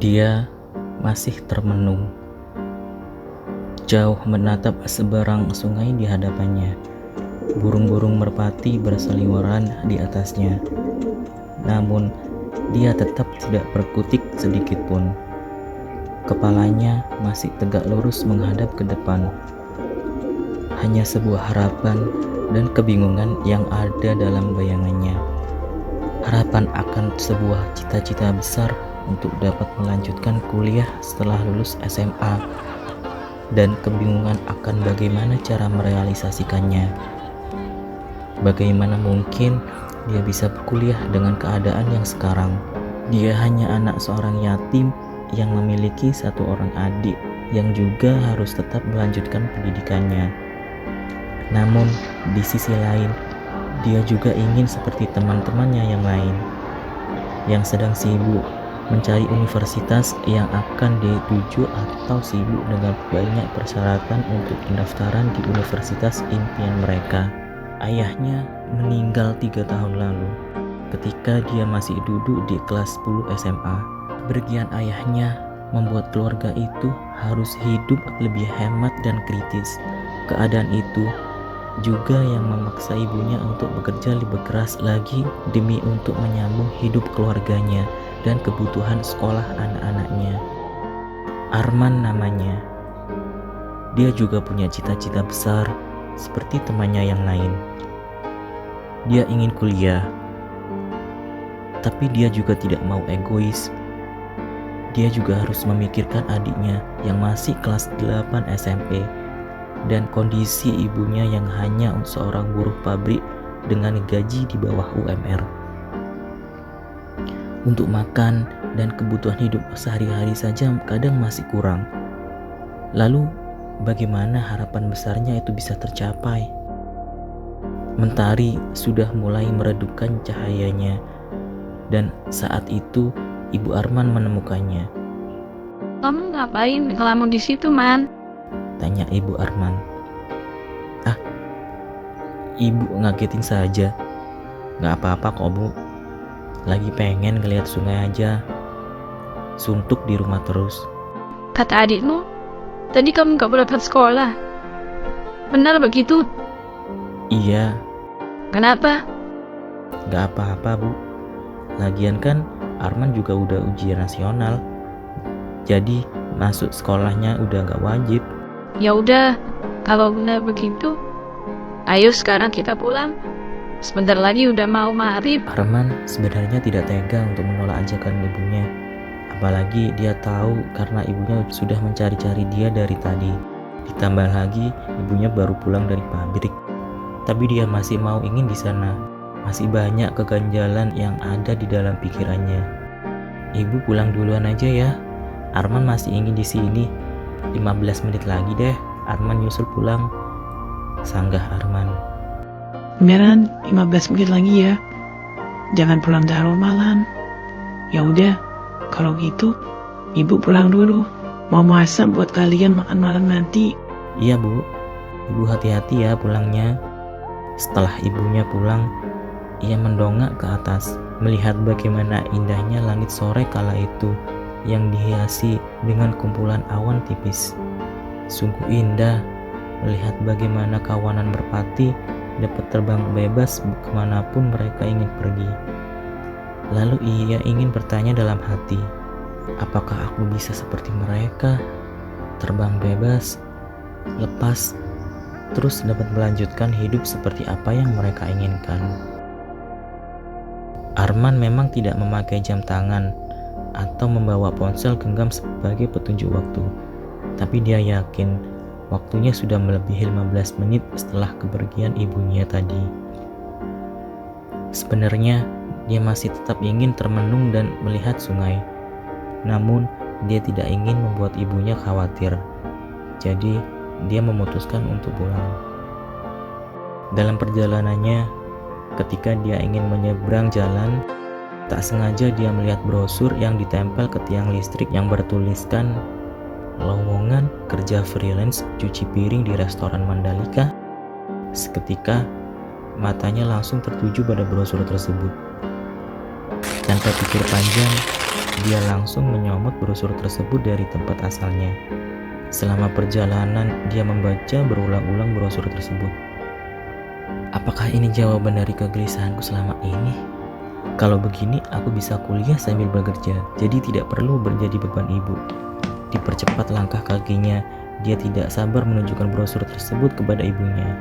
Dia masih termenung, jauh menatap seberang sungai di hadapannya. Burung-burung merpati berseliweran di atasnya. Namun, dia tetap tidak berkutik sedikit pun. Kepalanya masih tegak lurus menghadap ke depan. Hanya sebuah harapan dan kebingungan yang ada dalam bayangannya. Harapan akan sebuah cita-cita besar untuk dapat melanjutkan kuliah setelah lulus SMA, dan kebingungan akan bagaimana cara merealisasikannya. Bagaimana mungkin dia bisa berkuliah dengan keadaan yang sekarang? Dia hanya anak seorang yatim yang memiliki satu orang adik yang juga harus tetap melanjutkan pendidikannya. Namun di sisi lain, dia juga ingin seperti teman-temannya yang lain yang sedang sibuk mencari universitas yang akan dituju atau sibuk dengan banyak persyaratan untuk pendaftaran di universitas impian mereka. Ayahnya meninggal 3 tahun lalu ketika dia masih duduk di kelas 10 SMA. Kepergian ayahnya membuat keluarga itu harus hidup lebih hemat dan kritis. Keadaan itu juga yang memaksa ibunya untuk bekerja lebih keras lagi demi untuk menyambung hidup keluarganya dan kebutuhan sekolah anak-anaknya. Arman namanya. Dia juga punya cita-cita besar seperti temannya yang lain. Dia ingin kuliah, tapi dia juga tidak mau egois. Dia juga harus memikirkan adiknya yang masih kelas 8 SMP dan kondisi ibunya yang hanya seorang buruh pabrik dengan gaji di bawah UMR. Untuk makan dan kebutuhan hidup sehari-hari saja kadang masih kurang. Lalu bagaimana harapan besarnya itu bisa tercapai? Mentari sudah mulai meredupkan cahayanya, dan saat itu Ibu Arman menemukannya. "Kamu ngapain ngelamun di situ, Man?" Tanya Ibu Arman. Ibu ngagetin saja. Gak apa-apa kok, Bu. Lagi pengen ngeliat sungai aja. Suntuk di rumah terus. Kata adikmu, tadi kamu gak boleh berangkat sekolah. Benar begitu? Iya. Kenapa? Gak apa-apa, Bu. Lagian kan Arman juga udah ujian nasional. Jadi masuk sekolahnya udah gak wajib. Ya udah, kalau benar begitu, ayo sekarang kita pulang. Sebentar lagi udah mau maghrib. Arman sebenarnya tidak tega untuk menolak ajakan ibunya. Apalagi dia tahu karena ibunya sudah mencari-cari dia dari tadi. Ditambah lagi ibunya baru pulang dari pabrik. Tapi dia masih mau ingin di sana. Masih banyak keganjalan yang ada di dalam pikirannya. Ibu pulang duluan aja ya. Arman masih ingin di sini. 15 menit lagi deh, Arman nyusul pulang. Sanggah Arman. Beneran 15 menit lagi ya. Jangan pulang terlalu malam. Ya udah, kalau gitu ibu pulang dulu. Mau masak buat kalian makan malam nanti. Iya, Bu. Ibu hati-hati ya pulangnya. Setelah ibunya pulang, ia mendongak ke atas, melihat bagaimana indahnya langit sore kala itu yang dihiasi dengan kumpulan awan tipis. Sungguh indah melihat bagaimana kawanan merpati dapat terbang bebas kemanapun mereka ingin pergi. Lalu ia ingin bertanya dalam hati, apakah aku bisa seperti mereka, terbang bebas, lepas, terus dapat melanjutkan hidup seperti apa yang mereka inginkan. Arman memang tidak memakai jam tangan atau membawa ponsel genggam sebagai petunjuk waktu, tapi dia yakin waktunya sudah melebihi 15 menit setelah kepergian ibunya tadi. Sebenarnya dia masih tetap ingin termenung dan melihat sungai. Namun dia tidak ingin membuat ibunya khawatir. Jadi dia memutuskan untuk pulang. Dalam perjalanannya, ketika dia ingin menyeberang jalan, tak sengaja dia melihat brosur yang ditempel ke tiang listrik yang bertuliskan lowongan kerja freelance cuci piring di restoran Mandalika. Seketika matanya langsung tertuju pada brosur tersebut. Tanpa pikir panjang, dia langsung menyomot brosur tersebut dari tempat asalnya. Selama perjalanan, dia membaca berulang-ulang brosur tersebut. Apakah ini jawaban dari kegelisahanku selama ini? Kalau begini, aku bisa kuliah sambil bekerja, jadi tidak perlu menjadi beban ibu. Dipercepat langkah kakinya, dia tidak sabar menunjukkan brosur tersebut kepada ibunya.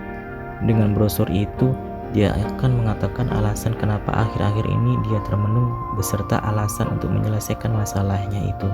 Dengan brosur itu, dia akan mengatakan alasan kenapa akhir-akhir ini dia termenung beserta alasan untuk menyelesaikan masalahnya itu.